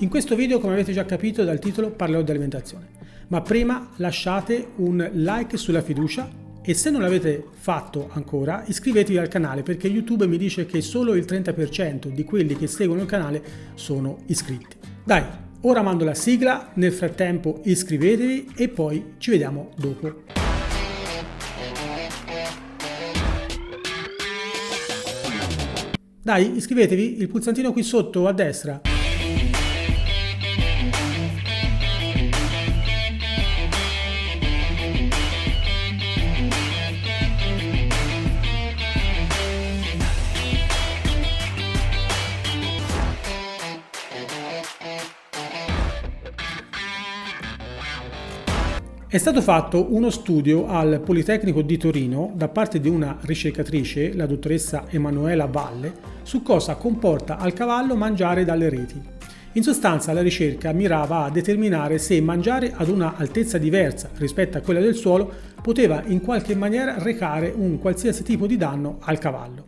In questo video, come avete già capito dal titolo, parlerò di alimentazione. Ma prima lasciate un like sulla fiducia e se non l'avete fatto ancora iscrivetevi al canale perché YouTube mi dice che solo il 30% di quelli che seguono il canale sono iscritti. Dai, ora mando la sigla, nel frattempo iscrivetevi e poi ci vediamo dopo. Dai, iscrivetevi, il pulsantino qui sotto a destra. È stato fatto uno studio al Politecnico di Torino da parte di una ricercatrice, la dottoressa Emanuela Valle, su cosa comporta al cavallo mangiare dalle reti. In sostanza la ricerca mirava a determinare se mangiare ad una altezza diversa rispetto a quella del suolo poteva in qualche maniera recare un qualsiasi tipo di danno al cavallo.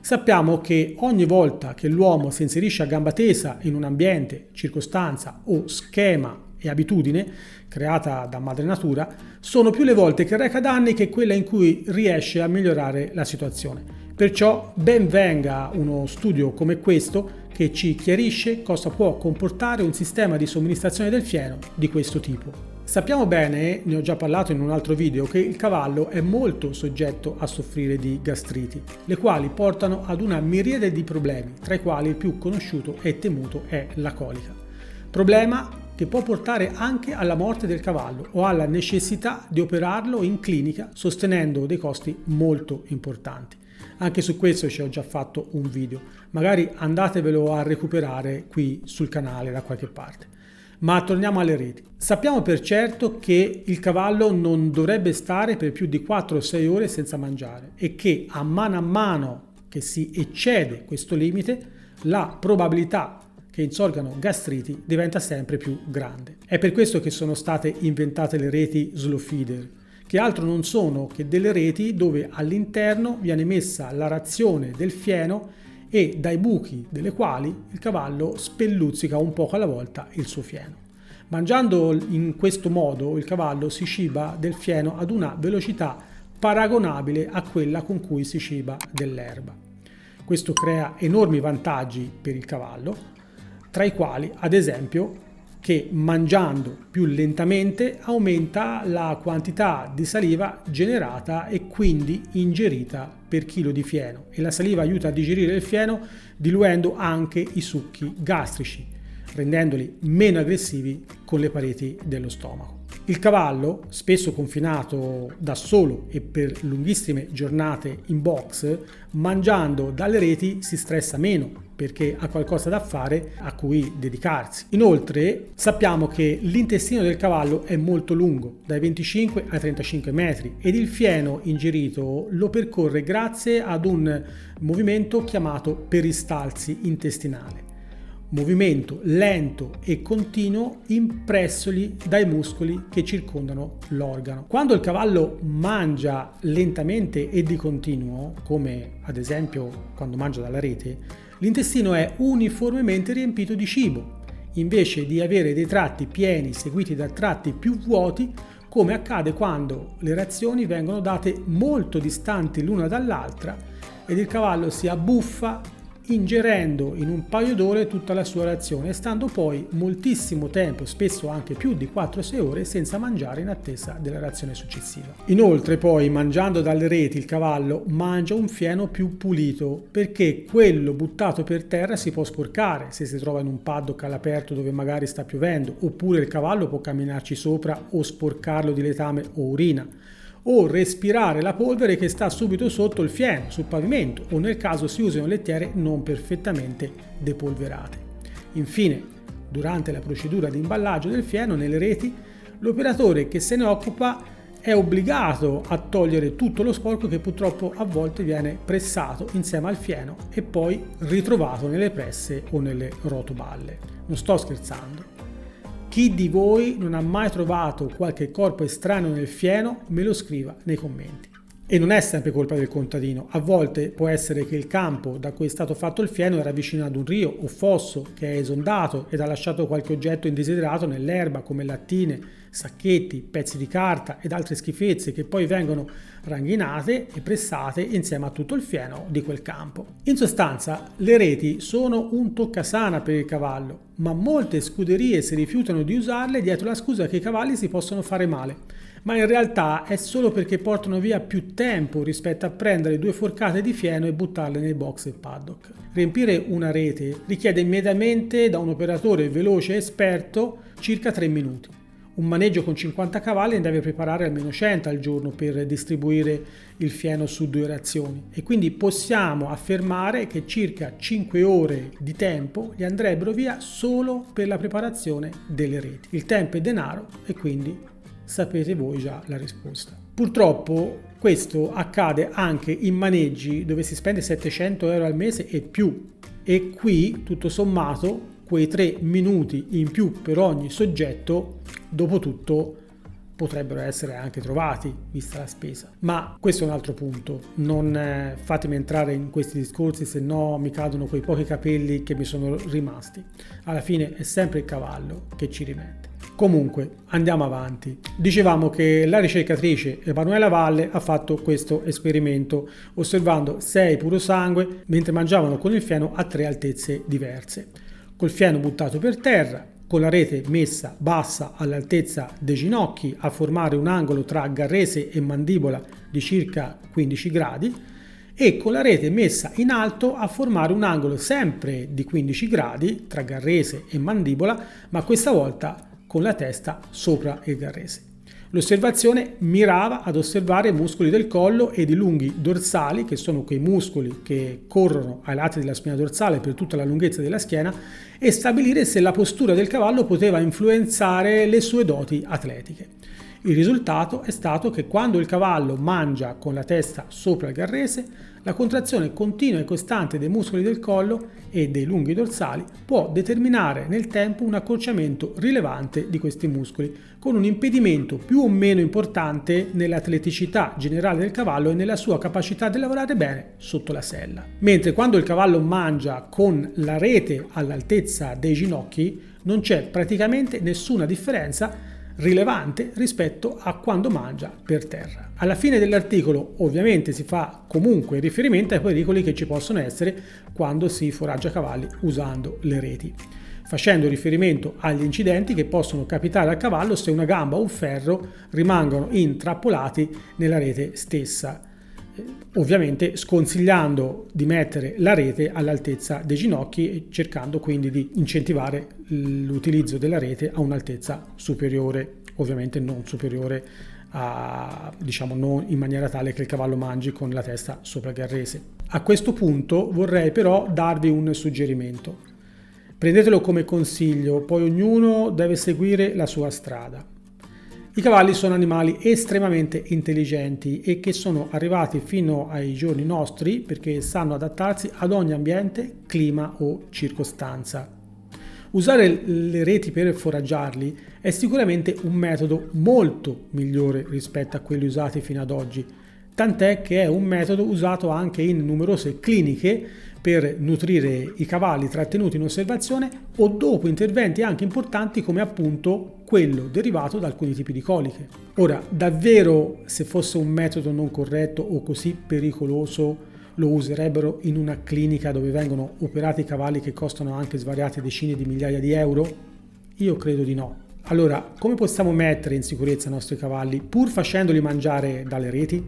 Sappiamo che ogni volta che l'uomo si inserisce a gamba tesa in un ambiente, circostanza o schema e abitudine creata da madre natura, sono più le volte che reca danni che quella in cui riesce a migliorare la situazione. Perciò ben venga uno studio come questo che ci chiarisce cosa può comportare un sistema di somministrazione del fieno di questo tipo. Sappiamo bene, ne ho già parlato in un altro video, che il cavallo è molto soggetto a soffrire di gastriti, le quali portano ad una miriade di problemi, tra i quali il più conosciuto e temuto è la colica. Problema che può portare anche alla morte del cavallo o alla necessità di operarlo in clinica sostenendo dei costi molto importanti. Anche su questo ci ho già fatto un video, magari andatevelo a recuperare qui sul canale da qualche parte. Ma torniamo alle reti. Sappiamo per certo che il cavallo non dovrebbe stare per più di 4-6 ore senza mangiare e che a mano che si eccede questo limite la probabilità che insorgano gastriti diventa sempre più grande. È per questo che sono state inventate le reti slow feeder, che altro non sono che delle reti dove all'interno viene messa la razione del fieno e dai buchi delle quali il cavallo spelluzzica un poco alla volta il suo fieno. Mangiando in questo modo il cavallo si ciba del fieno ad una velocità paragonabile a quella con cui si ciba dell'erba. Questo crea enormi vantaggi per il cavallo, tra i quali, ad esempio, che mangiando più lentamente aumenta la quantità di saliva generata e quindi ingerita per chilo di fieno e la saliva aiuta a digerire il fieno diluendo anche i succhi gastrici, rendendoli meno aggressivi con le pareti dello stomaco. Il cavallo, spesso confinato da solo e per lunghissime giornate in box, mangiando dalle reti si stressa meno perché ha qualcosa da fare a cui dedicarsi. Inoltre sappiamo che l'intestino del cavallo è molto lungo, dai 25 ai 35 metri, ed il fieno ingerito lo percorre grazie ad un movimento chiamato peristalsi intestinale. Movimento lento e continuo impressoli dai muscoli che circondano l'organo. Quando il cavallo mangia lentamente e di continuo, come ad esempio quando mangia dalla rete, l'intestino è uniformemente riempito di cibo, invece di avere dei tratti pieni seguiti da tratti più vuoti, come accade quando le razioni vengono date molto distanti l'una dall'altra ed il cavallo si abbuffa ingerendo in un paio d'ore tutta la sua razione e stando poi moltissimo tempo, spesso anche più di 4-6 ore, senza mangiare in attesa della razione successiva. Inoltre poi mangiando dalle reti il cavallo mangia un fieno più pulito perché quello buttato per terra si può sporcare se si trova in un paddock all'aperto dove magari sta piovendo, oppure il cavallo può camminarci sopra o sporcarlo di letame o urina, o respirare la polvere che sta subito sotto il fieno, sul pavimento, o nel caso si usino lettiere non perfettamente depolverate. Infine, durante la procedura di imballaggio del fieno nelle reti, l'operatore che se ne occupa è obbligato a togliere tutto lo sporco che purtroppo a volte viene pressato insieme al fieno e poi ritrovato nelle presse o nelle rotoballe. Non sto scherzando. Chi di voi non ha mai trovato qualche corpo estraneo nel fieno me lo scriva nei commenti. E non è sempre colpa del contadino, a volte può essere che il campo da cui è stato fatto il fieno era vicino ad un rio o fosso che è esondato ed ha lasciato qualche oggetto indesiderato nell'erba come lattine, sacchetti, pezzi di carta ed altre schifezze che poi vengono ranghinate e pressate insieme a tutto il fieno di quel campo. In sostanza, le reti sono un toccasana per il cavallo, ma molte scuderie si rifiutano di usarle dietro la scusa che i cavalli si possono fare male. Ma in realtà è solo perché portano via più tempo rispetto a prendere 2 forcate di fieno e buttarle nei box e paddock. Riempire una rete richiede immediatamente da un operatore veloce e esperto circa 3 minuti. Un maneggio con 50 cavalli ne deve preparare almeno 100 al giorno per distribuire il fieno su 2 razioni e quindi possiamo affermare che circa 5 ore di tempo gli andrebbero via solo per la preparazione delle reti. Il tempo è denaro e quindi sapete voi già la risposta. Purtroppo questo accade anche in maneggi dove si spende 700 euro al mese e più, e qui tutto sommato quei 3 minuti in più per ogni soggetto dopo tutto potrebbero essere anche trovati vista la spesa. Ma questo è un altro punto, non fatemi entrare in questi discorsi, se no mi cadono quei pochi capelli che mi sono rimasti. Alla fine è sempre il cavallo che ci rimette. Comunque, andiamo avanti. Dicevamo che la ricercatrice Emanuela Valle ha fatto questo esperimento osservando 6 purosangue mentre mangiavano con il fieno a 3 altezze diverse. Col fieno buttato per terra, con la rete messa bassa all'altezza dei ginocchi a formare un angolo tra garrese e mandibola di circa 15 gradi e con la rete messa in alto a formare un angolo sempre di 15 gradi tra garrese e mandibola, ma questa volta con la testa sopra il garrese. L'osservazione mirava ad osservare i muscoli del collo ed i lunghi dorsali, che sono quei muscoli che corrono ai lati della spina dorsale per tutta la lunghezza della schiena, e stabilire se la postura del cavallo poteva influenzare le sue doti atletiche. Il risultato è stato che quando il cavallo mangia con la testa sopra il garrese, la contrazione continua e costante dei muscoli del collo e dei lunghi dorsali può determinare nel tempo un accorciamento rilevante di questi muscoli, con un impedimento più o meno importante nell'atleticità generale del cavallo e nella sua capacità di lavorare bene sotto la sella. Mentre quando il cavallo mangia con la rete all'altezza dei ginocchi non c'è praticamente nessuna differenza rilevante rispetto a quando mangia per terra. Alla fine dell'articolo ovviamente si fa comunque riferimento ai pericoli che ci possono essere quando si foraggia cavalli usando le reti, facendo riferimento agli incidenti che possono capitare al cavallo se una gamba o un ferro rimangono intrappolati nella rete stessa, ovviamente sconsigliando di mettere la rete all'altezza dei ginocchi e cercando quindi di incentivare l'utilizzo della rete a un'altezza superiore, ovviamente non superiore a, non in maniera tale che il cavallo mangi con la testa sopra il garrese. A questo punto vorrei però darvi un suggerimento. Prendetelo come consiglio, poi ognuno deve seguire la sua strada. I cavalli sono animali estremamente intelligenti e che sono arrivati fino ai giorni nostri perché sanno adattarsi ad ogni ambiente, clima o circostanza. Usare le reti per foraggiarli è sicuramente un metodo molto migliore rispetto a quelli usati fino ad oggi, tant'è che è un metodo usato anche in numerose cliniche per nutrire i cavalli trattenuti in osservazione o dopo interventi anche importanti come appunto quello derivato da alcuni tipi di coliche. Ora, davvero se fosse un metodo non corretto o così pericoloso lo userebbero in una clinica dove vengono operati cavalli che costano anche svariate decine di migliaia di euro? Io credo di no. Allora, come possiamo mettere in sicurezza i nostri cavalli pur facendoli mangiare dalle reti?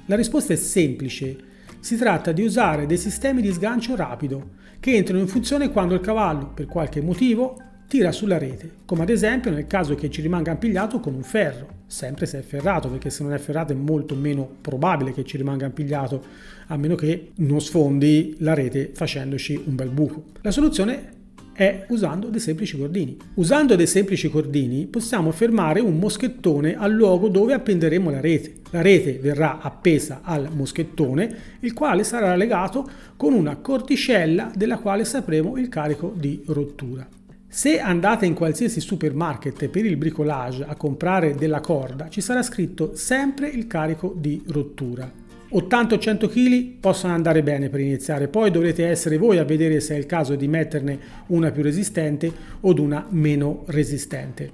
La risposta è semplice. Si tratta di usare dei sistemi di sgancio rapido che entrano in funzione quando il cavallo, per qualche motivo, tira sulla rete, come ad esempio nel caso che ci rimanga impigliato con un ferro, sempre se è ferrato, perché se non è ferrato è molto meno probabile che ci rimanga impigliato, a meno che non sfondi la rete facendoci un bel buco. La soluzione è usando dei semplici cordini. Usando dei semplici cordini possiamo fermare un moschettone al luogo dove appenderemo la rete. La rete verrà appesa al moschettone, il quale sarà legato con una cordicella della quale sapremo il carico di rottura. Se andate in qualsiasi supermarket per il bricolage a comprare della corda, ci sarà scritto sempre il carico di rottura. 80-100 kg possono andare bene per iniziare, poi dovrete essere voi a vedere se è il caso di metterne una più resistente o una meno resistente.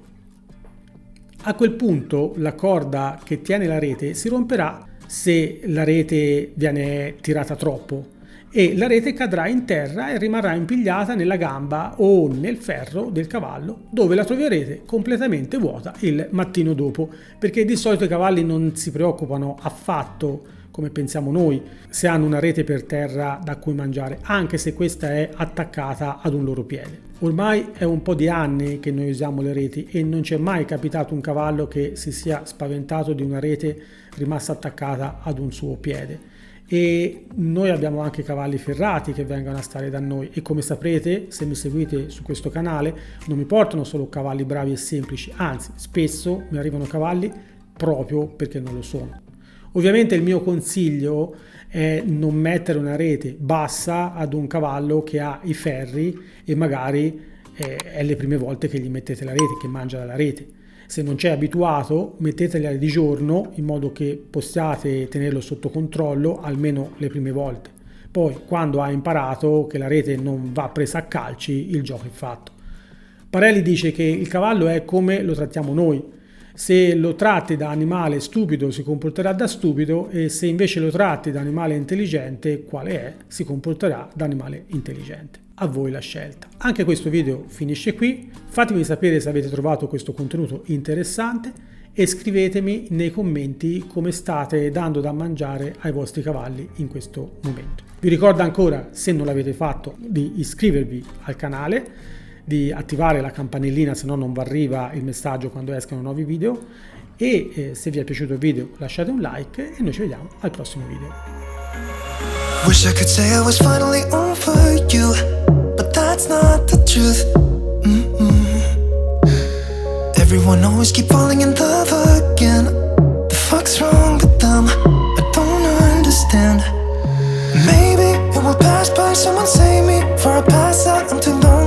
A quel punto la corda che tiene la rete si romperà se la rete viene tirata troppo e la rete cadrà in terra e rimarrà impigliata nella gamba o nel ferro del cavallo, dove la troverete completamente vuota il mattino dopo, perché di solito i cavalli non si preoccupano affatto, come pensiamo noi, se hanno una rete per terra da cui mangiare, anche se questa è attaccata ad un loro piede. Ormai è un po' di anni che noi usiamo le reti e non ci è mai capitato un cavallo che si sia spaventato di una rete rimasta attaccata ad un suo piede. E noi abbiamo anche cavalli ferrati che vengono a stare da noi e, come saprete, se mi seguite su questo canale, non mi portano solo cavalli bravi e semplici, anzi spesso mi arrivano cavalli proprio perché non lo sono. Ovviamente il mio consiglio è non mettere una rete bassa ad un cavallo che ha i ferri e magari è le prime volte che gli mettete la rete, che mangia dalla rete. Se non c'è abituato, mettetela di giorno in modo che possiate tenerlo sotto controllo almeno le prime volte. Poi, quando ha imparato che la rete non va presa a calci, il gioco è fatto. Parelli dice che il cavallo è come lo trattiamo noi. Se lo tratti da animale stupido si comporterà da stupido e se invece lo tratti da animale intelligente, quale è, si comporterà da animale intelligente. A voi la scelta. Anche questo video finisce qui, fatemi sapere se avete trovato questo contenuto interessante e scrivetemi nei commenti come state dando da mangiare ai vostri cavalli in questo momento. Vi ricordo ancora, se non l'avete fatto, di iscrivervi al canale, di attivare la campanellina se no non vi arriva il messaggio quando escono nuovi video e se vi è piaciuto il video lasciate un like e noi ci vediamo al prossimo video. Wish I could say I was finally over you, but that's not the truth. Everyone always keep falling in love again. The fuck's wrong with them? I don't understand. Maybe it will pass by, someone save me. For I pass out, I'm too lonely.